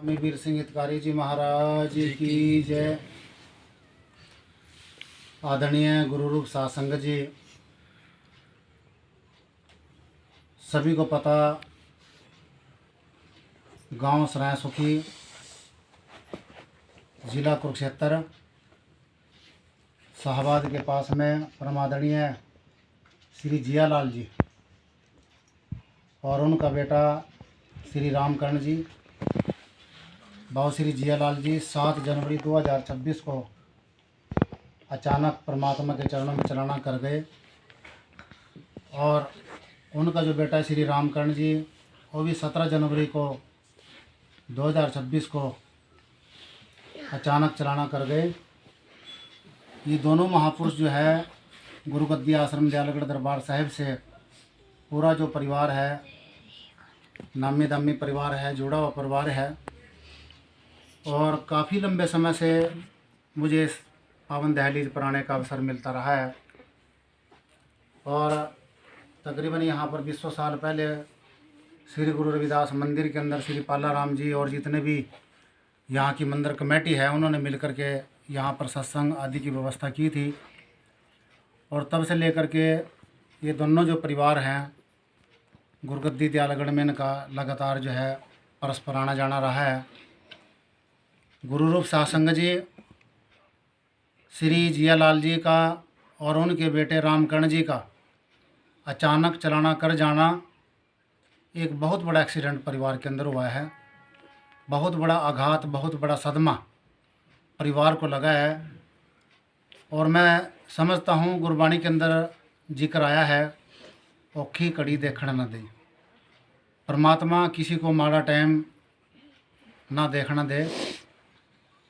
स्वामी वीर सिंह हितकारी जी महाराज की जय। आदरणीय गुरु रूप सासंग जी, सभी को पता गांव सराय सुखी, जिला कुरुक्षेत्र, शाहबाद के पास में परम आदरणीय श्री जियालाल जी और उनका बेटा श्री रामकरण जी, भाव श्री जियालाल जी 7 जनवरी 2026 को अचानक परमात्मा के चरणों में चलाना कर गए। और उनका जो बेटा श्री रामकरण जी, वो भी 17 जनवरी को 2026 को अचानक चलाना कर गए। ये दोनों महापुरुष जो है गुरु गद्दी आश्रम दयालगढ़ दरबार साहिब से पूरा जो परिवार है, नामी दामी परिवार है, जुड़ा हुआ परिवार है। और काफ़ी लंबे समय से मुझे इस पावन दहलीज पर आने का अवसर मिलता रहा है। और तकरीबन यहाँ पर 200 साल पहले श्री गुरु रविदास मंदिर के अंदर श्री पाला राम जी और जितने भी यहाँ की मंदिर कमेटी है, उन्होंने मिलकर के यहाँ पर सत्संग आदि की व्यवस्था की थी। और तब से लेकर के ये दोनों जो परिवार हैं गुरुगद्दी दयालगढ़ में, इनका लगातार जो है परस्पर आना जाना रहा है। गुरु रूप सासंग जी, श्री जियालाल जी का और उनके बेटे रामकरण जी का अचानक चलाना कर जाना एक बहुत बड़ा एक्सीडेंट परिवार के अंदर हुआ है। बहुत बड़ा आघात, बहुत बड़ा सदमा परिवार को लगा है। और मैं समझता हूँ गुरबाणी के अंदर जिक्र आया है, औखी कड़ी देखने न दे। परमात्मा किसी को माड़ा टाइम ना देखना दे।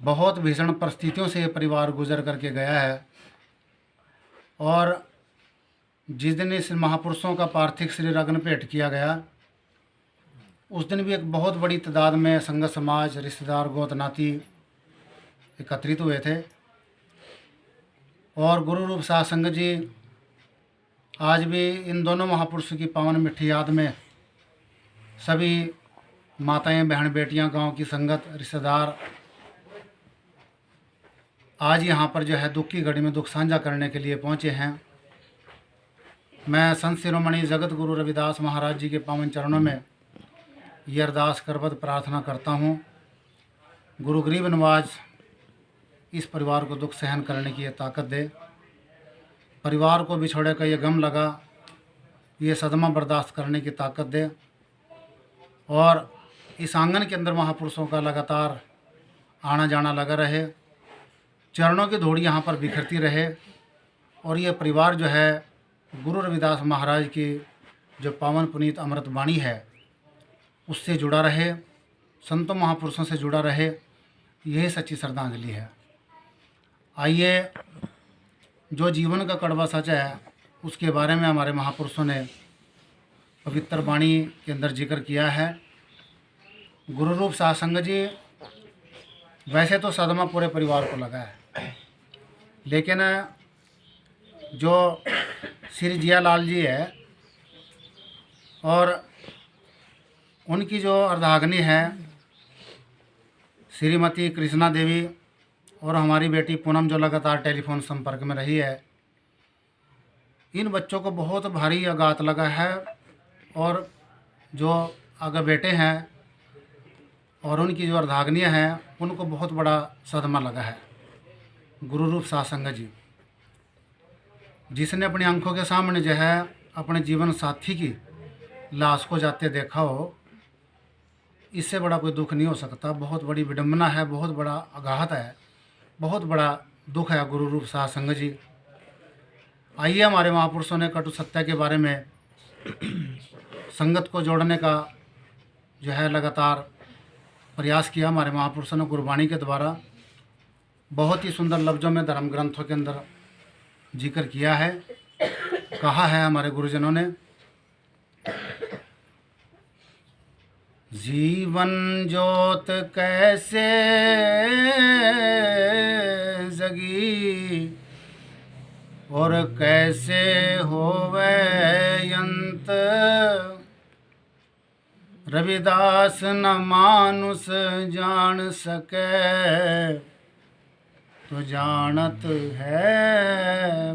बहुत भीषण परिस्थितियों से ये परिवार गुजर करके गया है। और जिस दिन इस महापुरुषों का पार्थिव शरीर अग्न भेंट किया गया, उस दिन भी एक बहुत बड़ी तादाद में संगत समाज, रिश्तेदार, गोत नाती एकत्रित हुए थे। और गुरु रूप सासंग जी आज भी इन दोनों महापुरुषों की पावन मिठी याद में सभी माताएं, बहन, बेटियां, गांव की संगत, रिश्तेदार आज यहाँ पर जो है दुख की घड़ी में दुख साझा करने के लिए पहुँचे हैं। मैं संत शिरोमणि जगत गुरु रविदास महाराज जी के पावन चरणों में ये अरदास करबद्ध प्रार्थना करता हूँ, गुरु गरीब नवाज इस परिवार को दुख सहन करने की ये ताकत दे। परिवार को बिछोड़े का ये गम लगा, ये सदमा बर्दाश्त करने की ताकत दे। और इस आंगन के अंदर महापुरुषों का लगातार आना जाना लगा रहे, चरणों की धूड़ यहाँ पर बिखरती रहे। और ये परिवार जो है गुरु रविदास महाराज की जो पावन पुनीत अमृत वाणी है उससे जुड़ा रहे, संतों महापुरुषों से जुड़ा रहे। यही सच्ची श्रद्धांजलि है। आइए, जो जीवन का कड़वा सच है उसके बारे में हमारे महापुरुषों ने पवित्र वाणी के अंदर जिक्र किया है। गुरु रूप सासंग जी, वैसे तो सदमा पूरे परिवार को लगा है, लेकिन जो श्री जियालाल जी है और उनकी जो अर्धांगिनी है श्रीमती कृष्णा देवी और हमारी बेटी पूनम, जो लगातार टेलीफोन संपर्क में रही है, इन बच्चों को बहुत भारी आघात लगा है। और जो आगे बेटे हैं और उनकी जो अर्धांगिनियाँ हैं, उनको बहुत बड़ा सदमा लगा है। गुरु रूप सासंग जी, जिसने अपनी आंखों के सामने जो है अपने जीवन साथी की लाश को जाते देखा हो, इससे बड़ा कोई दुख नहीं हो सकता। बहुत बड़ी विडंबना है, बहुत बड़ा आघात है, बहुत बड़ा दुख है गुरु रूप सासंग जी। आइए, हमारे महापुरुषों ने कटु सत्य के बारे में संगत को जोड़ने का जो है लगातार प्रयास किया। हमारे महापुरुषों ने गुरबाणी के द्वारा बहुत ही सुंदर लफ्ज़ों में धर्म ग्रंथों के अंदर जिक्र किया है। कहा है हमारे गुरुजनों ने, जीवन ज्योत कैसे जगी और कैसे होवे अंत, रविदास न मानुष जान सके, तो जानत है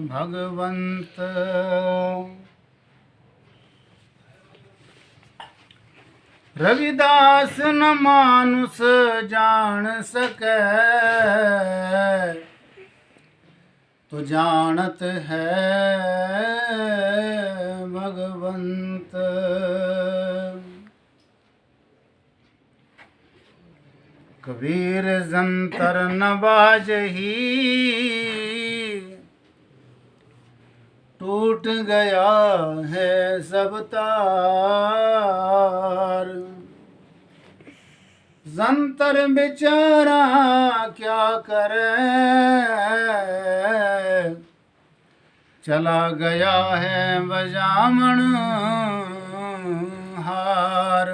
भगवंत। रविदास न मानुष जान सके, तो जानत है भगवंत। कबीर जंतर न बाजही, टूट गया है सब तार। जंतर बेचारा क्या करे, चला गया है बजामण हार।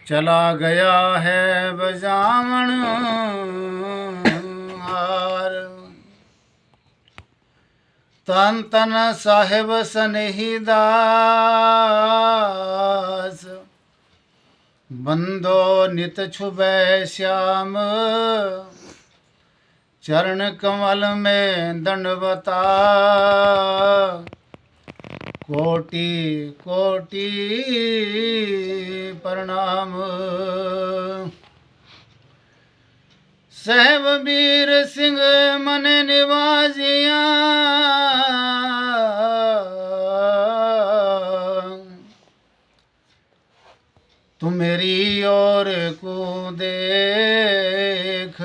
चला गया है बजामण हार। तन तन साहेब सनेही दास, बंदो नित छुबे श्याम। चरण कमल में दंडवता, कोटि कोटि प्रणाम। सहब वीर सिंह मन निवाजिया, तू मेरी ओर को देख।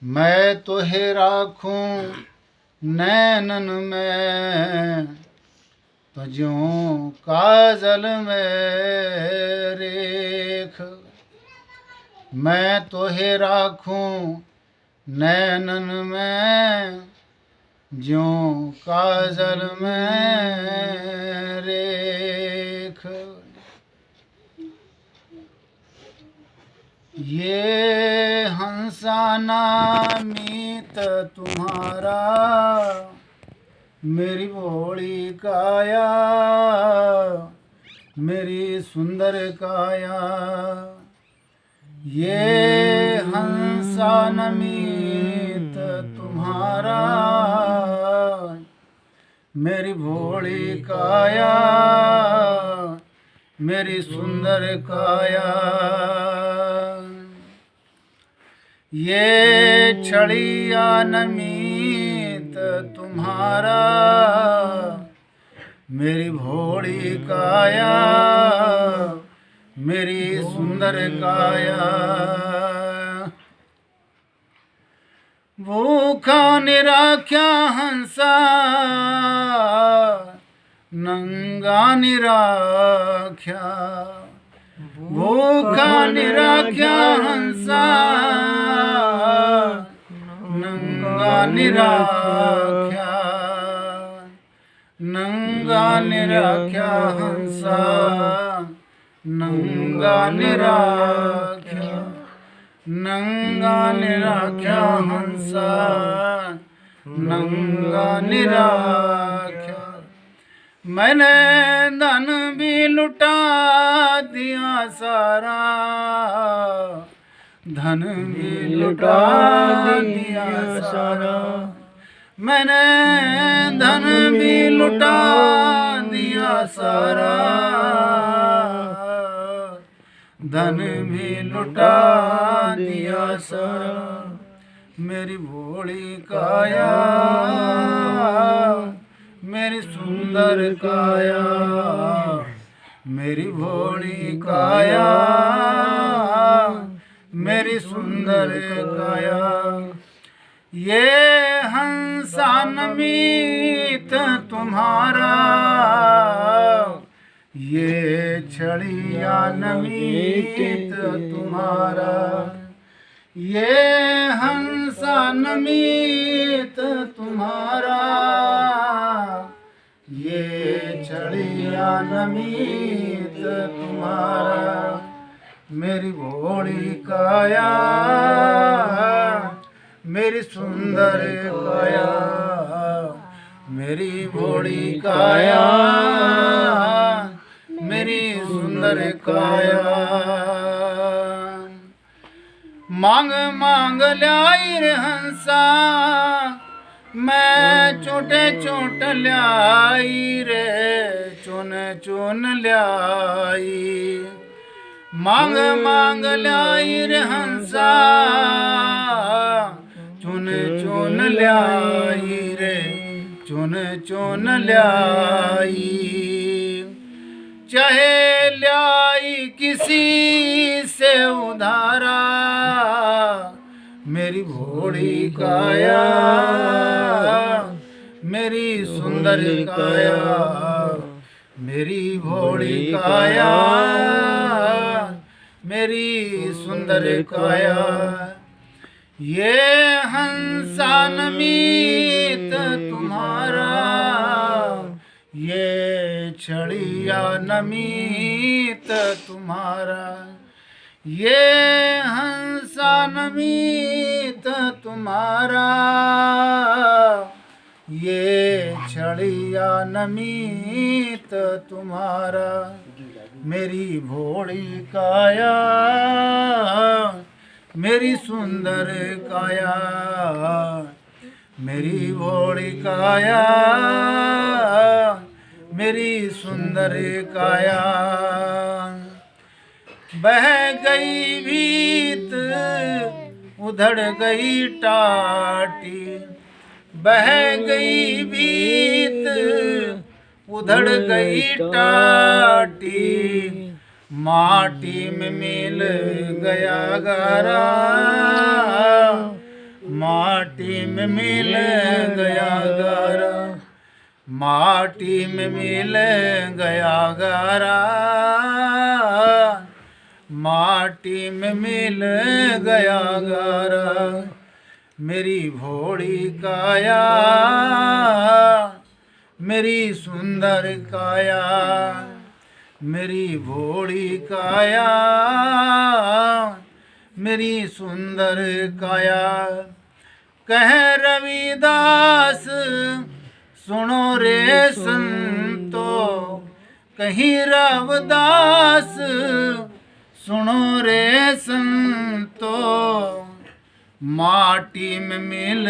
मैं तुहे राखूं नैनन में, तो ज्यों काजल में रेख। मैं तुहे राखूं नैनन में, ज्यों काजल में रेख। ये हंसाना मीत तुम्हारा, मेरी भोली काया, मेरी सुंदर काया। ये हंसाना मीत तुम्हारा, मेरी भोली काया, मेरी सुंदर काया। ये छड़िया नमीत तुम्हारा, मेरी भोली काया, मेरी सुंदर काया। भूखा निराख्या हंसा, नंगा निराख्या। भूखा निराख्या हंसा, नंगा निराख्या। नंगा निराख्या हंसा, नंगा निराख्या। नंगा निराख्या हंसा, नंगा निराख्या। मैंने धन भी लुटा दिया सारा, धन भी लुटा दिया सारा। मैंने धन भी लुटा दिया सारा, धन भी लुटा दिया सारा। मेरी भोली काया, मेरी सुंदर काया, मेरी भोली काया, मेरी सुंदर काया। ये हंसा नमीत तुम्हारा, ये छड़िया नमीत तुम्हारा। ये हंसा नमीत तुम्हारा, ये छड़िया नमीत तुम्हारा। मेरी भोली काया, मेरी सुंदर काया, मेरी भोली काया, मेरी सुंदर काया। मांग मांग ल्याई रे हंसा, मैं चोटे चोट ल्याई रे, चुन चुन ल्याई। मांग मांग ल्याई रे हंसा, चुन चुन ल्याई रे, चुन चुन ल्याई। चाहे ल्याई किसी से उधारा, मेरी भोली काया, मेरी सुंदर काया, मेरी भोली काया, मेरी सुंदर काया। ये हंसा नमीत तुम्हारा, ये छड़िया नमीत तुम्हारा। ये हंसा नमीत तुम्हारा, ये छड़िया नमीत तुम्हारा। मेरी भोली काया, मेरी सुंदर काया, मेरी भोली काया, मेरी सुंदर काया। बह गई भीत उधड़ गई टाटी, बह गई भीत उधड़ गई टाटी। माटी में मिल गया गारा, माटी में मिल गया गारा, माटी में मिल गया गारा, माटी में मिल गया गारा। मेरी भोली काया, मेरी सुंदर काया, मेरी भोली काया, मेरी सुंदर काया। कह रविदास सुनो रे संतो, कहीं रविदास सुनो रे संतो। माटी में मिल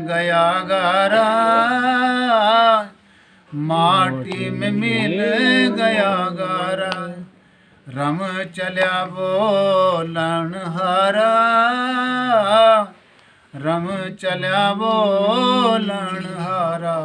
गया गारा, माटी में मिल गया गारा। रम चल्या बोलन हारा, रम चल्या बोलन हारा।